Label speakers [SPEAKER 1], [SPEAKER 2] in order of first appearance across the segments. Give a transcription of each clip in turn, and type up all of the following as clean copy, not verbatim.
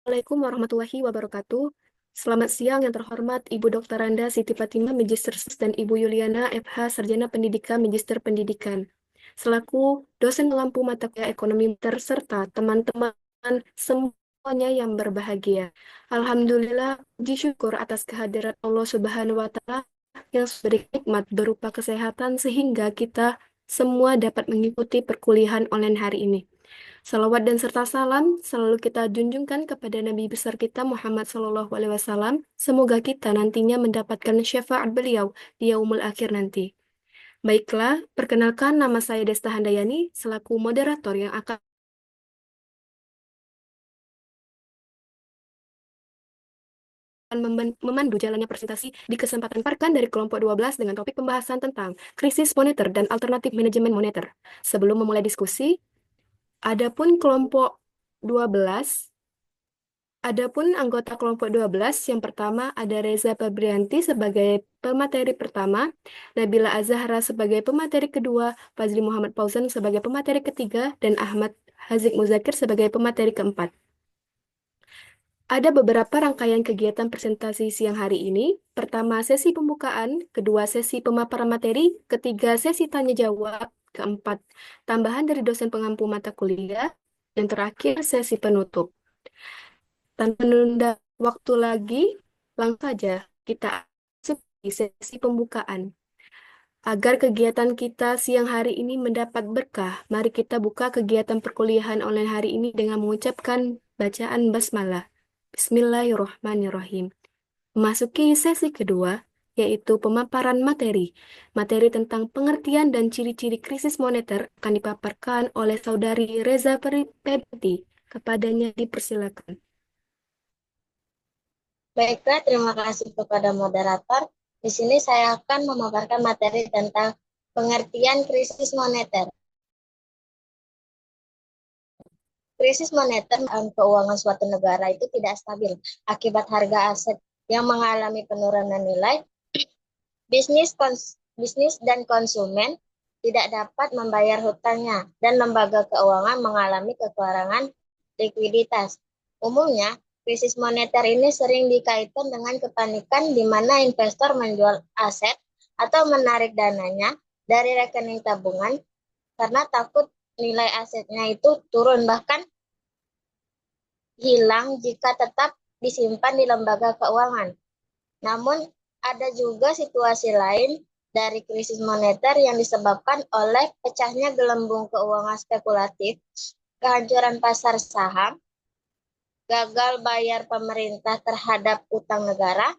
[SPEAKER 1] Assalamualaikum warahmatullahi wabarakatuh. Selamat siang yang terhormat Ibu Dr. Randa Siti Fatimah, Magister dan Ibu Yuliana FH, Sarjana Pendidikan, Magister Pendidikan. Selaku dosen mengampu mata kuliah ekonomi serta teman-teman semuanya yang berbahagia. Alhamdulillah, puji syukur atas kehadiran Allah Subhanahu wa Ta'ala yang beri nikmat berupa kesehatan sehingga kita semua dapat mengikuti perkuliahan online hari ini. Salawat dan serta salam selalu kita junjungkan kepada Nabi besar kita Muhammad Sallallahu Alaihi Wasallam. Semoga kita nantinya mendapatkan syafaat beliau di yaumul akhir nanti. Baiklah, perkenalkan nama saya Desta Handayani selaku moderator yang akan memandu jalannya presentasi di kesempatan parkan dari kelompok 12 dengan topik pembahasan tentang krisis moneter dan alternatif manajemen moneter. Sebelum memulai diskusi, adapun kelompok 12 Adapun anggota kelompok 12, yang pertama ada Reza Febrianti sebagai pemateri pertama, Nabila Azahra sebagai pemateri kedua, Fazli Muhammad Fauzan sebagai pemateri ketiga, dan Ahmad Hazik Muzakir sebagai pemateri keempat. Ada beberapa rangkaian kegiatan presentasi siang hari ini. Pertama, sesi pembukaan, kedua, sesi pemaparan materi, ketiga, sesi tanya jawab, keempat, tambahan dari dosen pengampu mata kuliah, dan terakhir, sesi penutup. Tanpa menunda waktu lagi, langsung saja kita masuk di sesi pembukaan. Agar kegiatan kita siang hari ini mendapat berkah, mari kita buka kegiatan perkuliahan online hari ini dengan mengucapkan bacaan basmalah. Bismillahirrahmanirrahim. Memasuki sesi kedua, yaitu pemaparan materi. Materi tentang pengertian dan ciri-ciri krisis moneter akan dipaparkan oleh Saudari Reza Febrianti. Kepadanya dipersilakan.
[SPEAKER 2] Baiklah, terima kasih kepada moderator. Di sini saya akan memaparkan materi tentang pengertian krisis moneter. Krisis moneter dan keuangan suatu negara itu tidak stabil akibat harga aset yang mengalami penurunan nilai, bisnis dan konsumen tidak dapat membayar hutangnya, dan lembaga keuangan mengalami kekurangan likuiditas. Umumnya, krisis moneter ini sering dikaitkan dengan kepanikan di mana investor menjual aset atau menarik dananya dari rekening tabungan karena takut nilai asetnya itu turun, bahkan hilang jika tetap disimpan di lembaga keuangan. Namun, ada juga situasi lain dari krisis moneter yang disebabkan oleh pecahnya gelembung keuangan spekulatif, kehancuran pasar saham, gagal bayar pemerintah terhadap utang negara,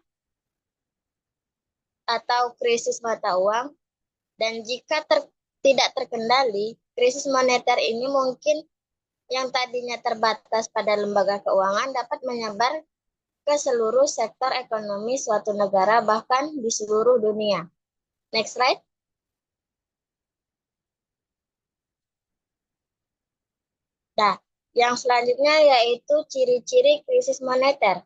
[SPEAKER 2] atau krisis mata uang. Dan jika tidak terkendali, krisis moneter ini mungkin yang tadinya terbatas pada lembaga keuangan dapat menyebar ke seluruh sektor ekonomi suatu negara, bahkan di seluruh dunia. Next slide. Nah, yang selanjutnya yaitu ciri-ciri krisis moneter.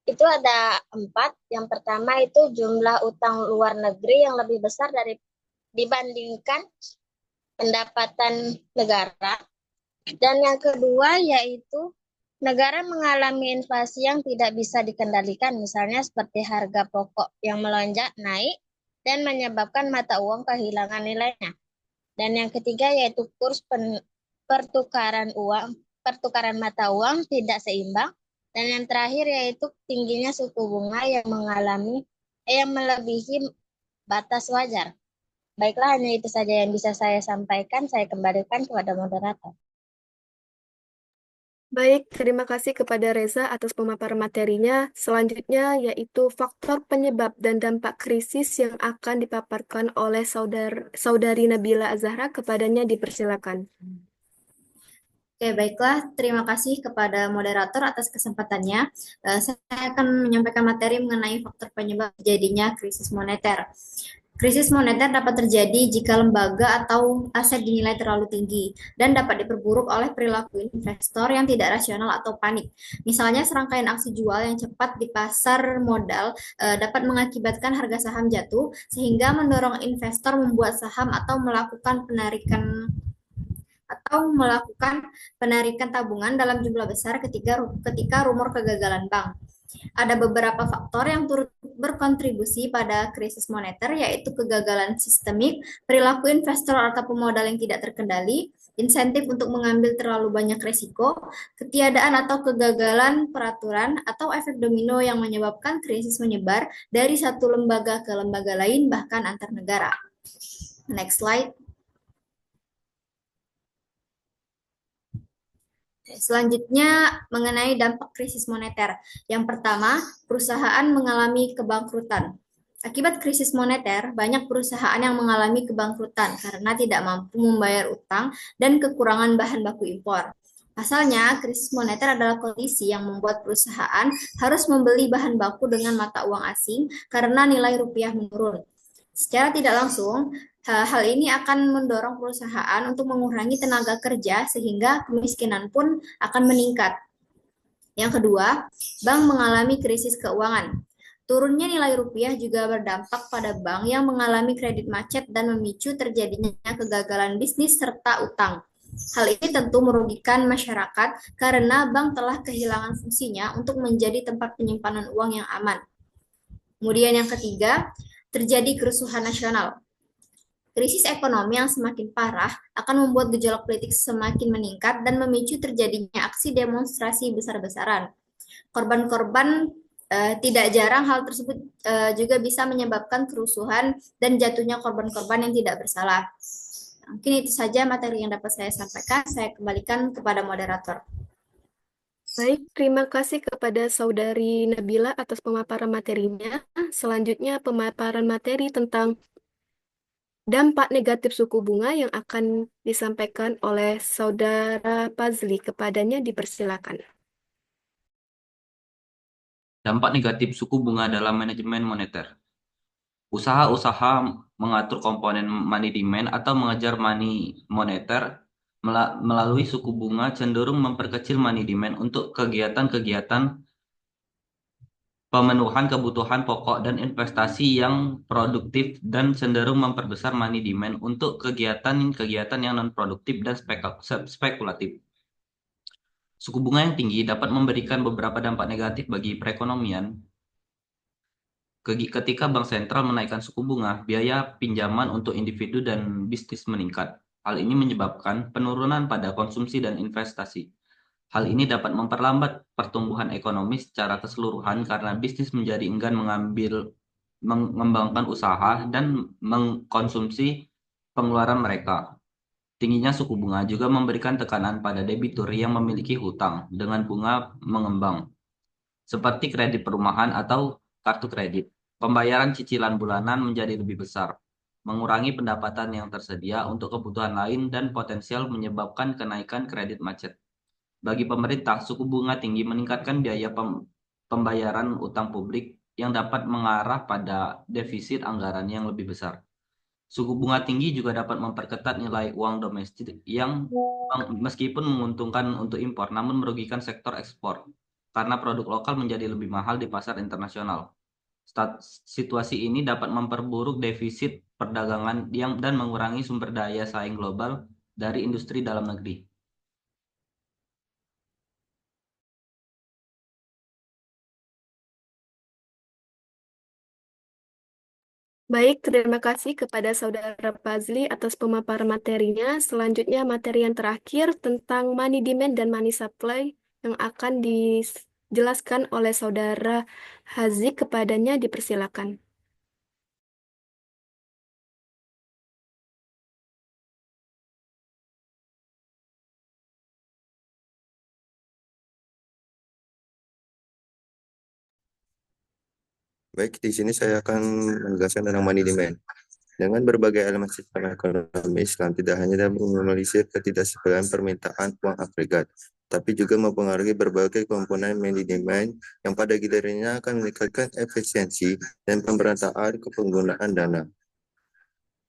[SPEAKER 2] Itu ada 4. Yang pertama itu jumlah utang luar negeri yang lebih besar dibandingkan pendapatan negara. Dan yang kedua yaitu negara mengalami inflasi yang tidak bisa dikendalikan, misalnya seperti harga pokok yang melonjak naik dan menyebabkan mata uang kehilangan nilainya. Dan yang ketiga yaitu kurs pertukaran mata uang tidak seimbang. Dan yang terakhir yaitu tingginya suku bunga yang melebihi batas wajar. Baiklah, hanya itu saja yang bisa saya sampaikan. Saya kembalikan kepada moderator.
[SPEAKER 1] Baik, terima kasih kepada Reza atas pemaparan materinya. Selanjutnya yaitu faktor penyebab dan dampak krisis yang akan dipaparkan oleh Saudari Nabila Azahra. Kepadanya dipersilakan.
[SPEAKER 3] Oke, baiklah. Terima kasih kepada moderator atas kesempatannya. Saya akan menyampaikan materi mengenai faktor penyebab terjadinya krisis moneter. Krisis moneter dapat terjadi jika lembaga atau aset dinilai terlalu tinggi dan dapat diperburuk oleh perilaku investor yang tidak rasional atau panik. Misalnya, serangkaian aksi jual yang cepat di pasar modal dapat mengakibatkan harga saham jatuh sehingga mendorong investor membuat saham atau melakukan atau melakukan penarikan tabungan dalam jumlah besar ketika rumor kegagalan bank. Ada beberapa faktor yang turut berkontribusi pada krisis moneter, yaitu kegagalan sistemik, perilaku investor atau pemodal yang tidak terkendali, insentif untuk mengambil terlalu banyak risiko, ketiadaan atau kegagalan peraturan, atau efek domino yang menyebabkan krisis menyebar dari satu lembaga ke lembaga lain, bahkan antar negara. Next slide. Selanjutnya, mengenai dampak krisis moneter. Yang pertama, perusahaan mengalami kebangkrutan. Akibat krisis moneter, banyak perusahaan yang mengalami kebangkrutan karena tidak mampu membayar utang dan kekurangan bahan baku impor. Pasalnya, krisis moneter adalah kondisi yang membuat perusahaan harus membeli bahan baku dengan mata uang asing karena nilai rupiah menurun. Secara tidak langsung, hal ini akan mendorong perusahaan untuk mengurangi tenaga kerja sehingga kemiskinan pun akan meningkat. Yang kedua, bank mengalami krisis keuangan. Turunnya nilai rupiah juga berdampak pada bank yang mengalami kredit macet dan memicu terjadinya kegagalan bisnis serta utang. Hal ini tentu merugikan masyarakat karena bank telah kehilangan fungsinya untuk menjadi tempat penyimpanan uang yang aman. Kemudian yang ketiga, terjadi kerusuhan nasional. Krisis ekonomi yang semakin parah akan membuat gejolak politik semakin meningkat dan memicu terjadinya aksi demonstrasi besar-besaran. Korban-korban tidak jarang hal tersebut juga bisa menyebabkan kerusuhan dan jatuhnya korban-korban yang tidak bersalah. Mungkin itu saja materi yang dapat saya sampaikan. Saya kembalikan kepada moderator.
[SPEAKER 1] Baik, terima kasih kepada Saudari Nabila atas pemaparan materinya. Selanjutnya pemaparan materi tentang dampak negatif suku bunga yang akan disampaikan oleh Saudara Pazli. Kepadanya dipersilakan.
[SPEAKER 4] Dampak negatif suku bunga dalam manajemen moneter. Usaha-usaha mengatur komponen money demand atau mengejar money moneter melalui suku bunga cenderung memperkecil money demand untuk kegiatan-kegiatan pemenuhan kebutuhan pokok dan investasi yang produktif dan cenderung memperbesar money demand untuk kegiatan-kegiatan yang non-produktif dan spekulatif. Suku bunga yang tinggi dapat memberikan beberapa dampak negatif bagi perekonomian. Ketika bank sentral menaikkan suku bunga, biaya pinjaman untuk individu dan bisnis meningkat. Hal ini menyebabkan penurunan pada konsumsi dan investasi. Hal ini dapat memperlambat pertumbuhan ekonomi secara keseluruhan karena bisnis menjadi enggan mengembangkan usaha dan mengkonsumsi pengeluaran mereka. Tingginya suku bunga juga memberikan tekanan pada debitur yang memiliki hutang dengan bunga mengembang, seperti kredit perumahan atau kartu kredit. Pembayaran cicilan bulanan menjadi lebih besar, mengurangi pendapatan yang tersedia untuk kebutuhan lain dan potensial menyebabkan kenaikan kredit macet. Bagi pemerintah, suku bunga tinggi meningkatkan biaya pembayaran utang publik yang dapat mengarah pada defisit anggaran yang lebih besar. Suku bunga tinggi juga dapat memperketat nilai uang domestik yang meskipun menguntungkan untuk impor, namun merugikan sektor ekspor karena produk lokal menjadi lebih mahal di pasar internasional. Situasi ini dapat memperburuk defisit perdagangan dan mengurangi sumber daya saing global dari industri dalam negeri.
[SPEAKER 1] Baik, terima kasih kepada Saudara Pazli atas pemaparan materinya. Selanjutnya materi yang terakhir tentang money demand dan money supply yang akan dijelaskan oleh Saudara Haziq. Kepadanya dipersilakan.
[SPEAKER 5] Baik, di sini saya akan menjelaskan tentang money demand. Dengan berbagai elemen sistem ekonomi Islam tidak hanya dapat meminimalisir ketidakseimbangan permintaan uang agregat, tapi juga mempengaruhi berbagai komponen money demand yang pada gilirannya akan meningkatkan efisiensi dan pemerataan penggunaan dana.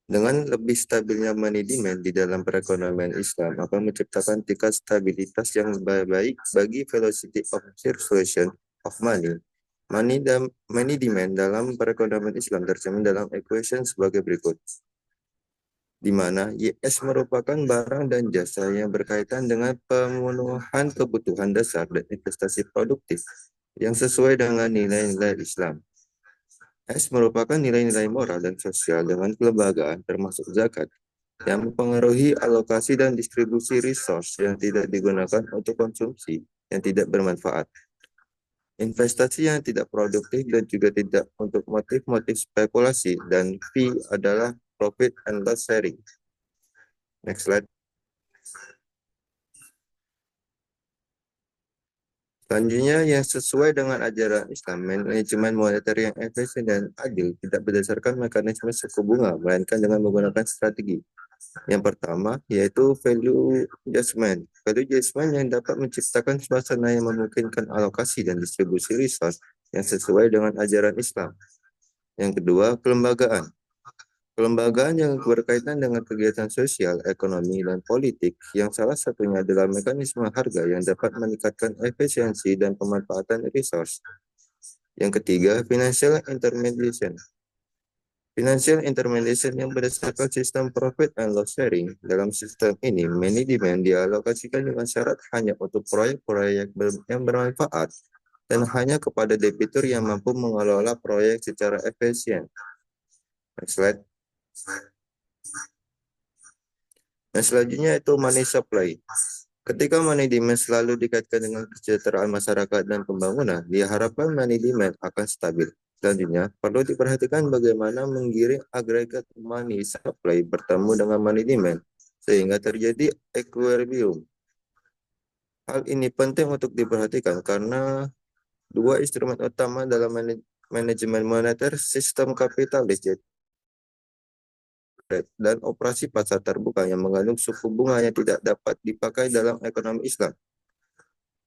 [SPEAKER 5] Dengan lebih stabilnya money demand di dalam perekonomian Islam akan menciptakan tingkat stabilitas yang lebih baik bagi velocity of circulation of money. Money demand dalam perekonomian Islam tercermin dalam equation sebagai berikut. di mana YS merupakan barang dan jasa yang berkaitan dengan pemenuhan kebutuhan dasar dan investasi produktif yang sesuai dengan nilai-nilai Islam. S merupakan nilai-nilai moral dan sosial dengan kelembagaan termasuk zakat yang mempengaruhi alokasi dan distribusi resource yang tidak digunakan untuk konsumsi yang tidak bermanfaat. Investasi yang tidak produktif dan juga tidak untuk motif-motif spekulasi, dan P adalah profit and loss sharing. Next slide. Selanjutnya, yang sesuai dengan ajaran Islam, manajemen moneter yang efisien dan adil tidak berdasarkan mekanisme suku bunga, melainkan dengan menggunakan strategi. Yang pertama, yaitu value adjustment. Value adjustment yang dapat menciptakan suasana yang memungkinkan alokasi dan distribusi resource yang sesuai dengan ajaran Islam. Yang kedua, kelembagaan. Kelembagaan yang berkaitan dengan kegiatan sosial, ekonomi, dan politik, yang salah satunya adalah mekanisme harga yang dapat meningkatkan efisiensi dan pemanfaatan resource. Yang ketiga, financial intermediation. Financial intermediation yang berdasarkan sistem profit and loss sharing. Dalam sistem ini, manajemen dialokasikan dengan syarat hanya untuk proyek-proyek yang bermanfaat dan hanya kepada debitur yang mampu mengelola proyek secara efisien. Next slide. Nah, selanjutnya itu money supply. Ketika money demand selalu dikaitkan dengan kesejahteraan masyarakat dan pembangunan, diharapkan money demand akan stabil. Selanjutnya, perlu diperhatikan bagaimana menggiring agregat money supply bertemu dengan money demand, sehingga terjadi equilibrium. Hal ini penting untuk diperhatikan karena dua instrumen utama dalam manajemen moneter sistem kapitalis, yaitu dan operasi pasar terbuka yang mengandung suku bunga yang tidak dapat dipakai dalam ekonomi Islam.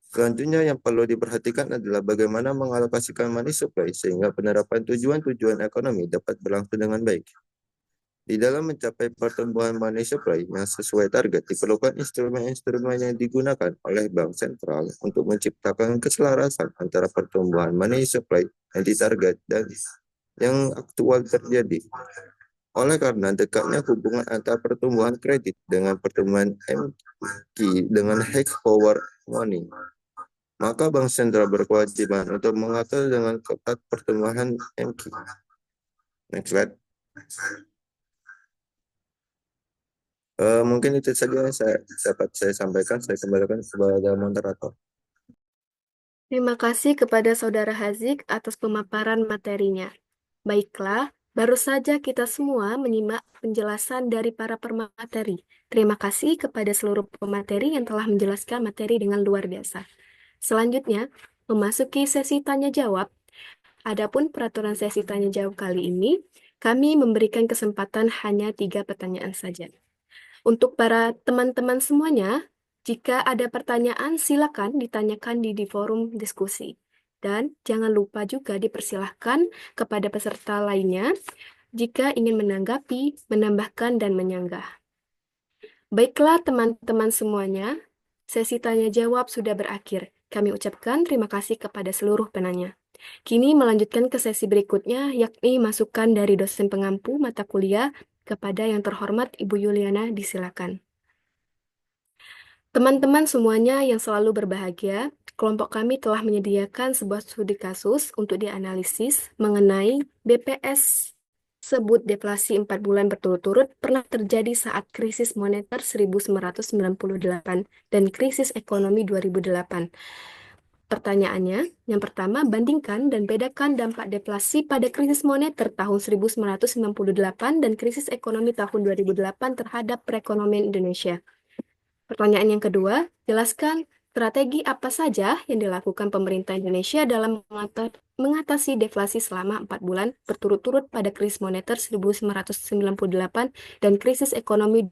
[SPEAKER 5] Selanjutnya yang perlu diperhatikan adalah bagaimana mengalokasikan money supply sehingga penerapan tujuan-tujuan ekonomi dapat berlangsung dengan baik. Di dalam mencapai pertumbuhan money supply yang sesuai target, diperlukan instrumen-instrumen yang digunakan oleh bank sentral untuk menciptakan keselarasan antara pertumbuhan money supply yang ditarget dan yang aktual terjadi. Oleh karena dekatnya hubungan antara pertumbuhan kredit dengan pertumbuhan MQ dengan hedge forward money, maka bank sentral berkewajiban untuk mengatur dengan ketat pertumbuhan MQ. Next slide. Mungkin itu saja yang dapat saya sampaikan. Saya kembalikan kepada moderator.
[SPEAKER 1] Terima kasih kepada Saudara Hazik atas pemaparan materinya. Baiklah, baru saja kita semua menyimak penjelasan dari para pemateri. Terima kasih kepada seluruh pemateri yang telah menjelaskan materi dengan luar biasa. Selanjutnya, memasuki sesi tanya-jawab. Adapun peraturan sesi tanya-jawab kali ini, kami memberikan kesempatan hanya 3 pertanyaan saja. Untuk para teman-teman semuanya, jika ada pertanyaan, silakan ditanyakan di forum diskusi. Dan jangan lupa juga dipersilahkan kepada peserta lainnya jika ingin menanggapi, menambahkan, dan menyanggah. Baiklah teman-teman semuanya, sesi tanya-jawab sudah berakhir. Kami ucapkan terima kasih kepada seluruh penanya. Kini melanjutkan ke sesi berikutnya, yakni masukan dari dosen pengampu mata kuliah kepada yang terhormat Ibu Yuliana, disilakan. Teman-teman semuanya yang selalu berbahagia, kelompok kami telah menyediakan sebuah studi kasus untuk dianalisis mengenai BPS sebut deflasi 4 bulan berturut-turut pernah terjadi saat krisis moneter 1998 dan krisis ekonomi 2008. Pertanyaannya, yang pertama, bandingkan dan bedakan dampak deflasi pada krisis moneter tahun 1998 dan krisis ekonomi tahun 2008 terhadap perekonomian Indonesia. Pertanyaan yang kedua, jelaskan strategi apa saja yang dilakukan pemerintah Indonesia dalam mengatasi deflasi selama 4 bulan berturut-turut pada krisis moneter 1998 dan krisis ekonomi.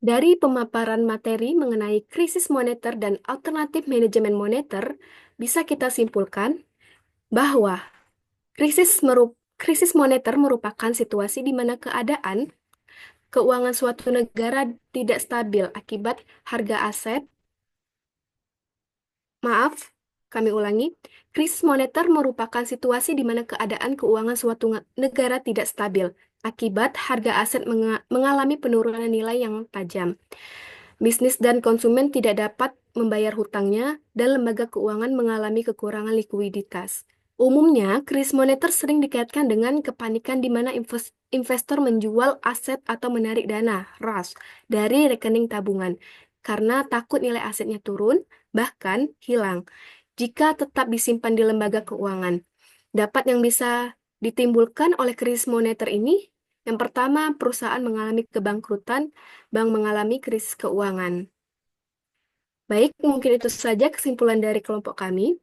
[SPEAKER 1] Dari pemaparan materi mengenai krisis moneter dan alternatif manajemen moneter, bisa kita simpulkan bahwa krisis moneter merupakan situasi di mana keadaan keuangan suatu negara tidak stabil akibat harga aset Maaf, kami ulangi. Krisis moneter merupakan situasi di mana keadaan keuangan suatu negara tidak stabil akibat harga aset mengalami penurunan nilai yang tajam. Bisnis dan konsumen tidak dapat membayar hutangnya, dan lembaga keuangan mengalami kekurangan likuiditas. Umumnya, krisis moneter sering dikaitkan dengan kepanikan di mana investor menjual aset atau menarik dana (rush) dari rekening tabungan karena takut nilai asetnya turun, bahkan hilang. Jika tetap disimpan di lembaga keuangan, dampak yang bisa ditimbulkan oleh krisis moneter ini, yang pertama, perusahaan mengalami kebangkrutan, bank mengalami krisis keuangan. Baik, mungkin itu saja kesimpulan dari kelompok kami.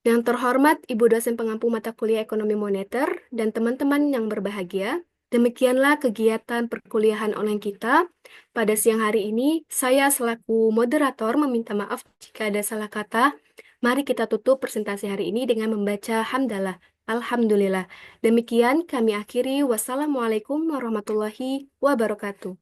[SPEAKER 1] Yang terhormat Ibu dosen pengampu mata kuliah Ekonomi Moneter dan teman-teman yang berbahagia, demikianlah kegiatan perkuliahan online kita. Pada siang hari ini, saya selaku moderator meminta maaf jika ada salah kata. Mari kita tutup presentasi hari ini dengan membaca hamdalah. Alhamdulillah. Demikian kami akhiri. Wassalamualaikum warahmatullahi wabarakatuh.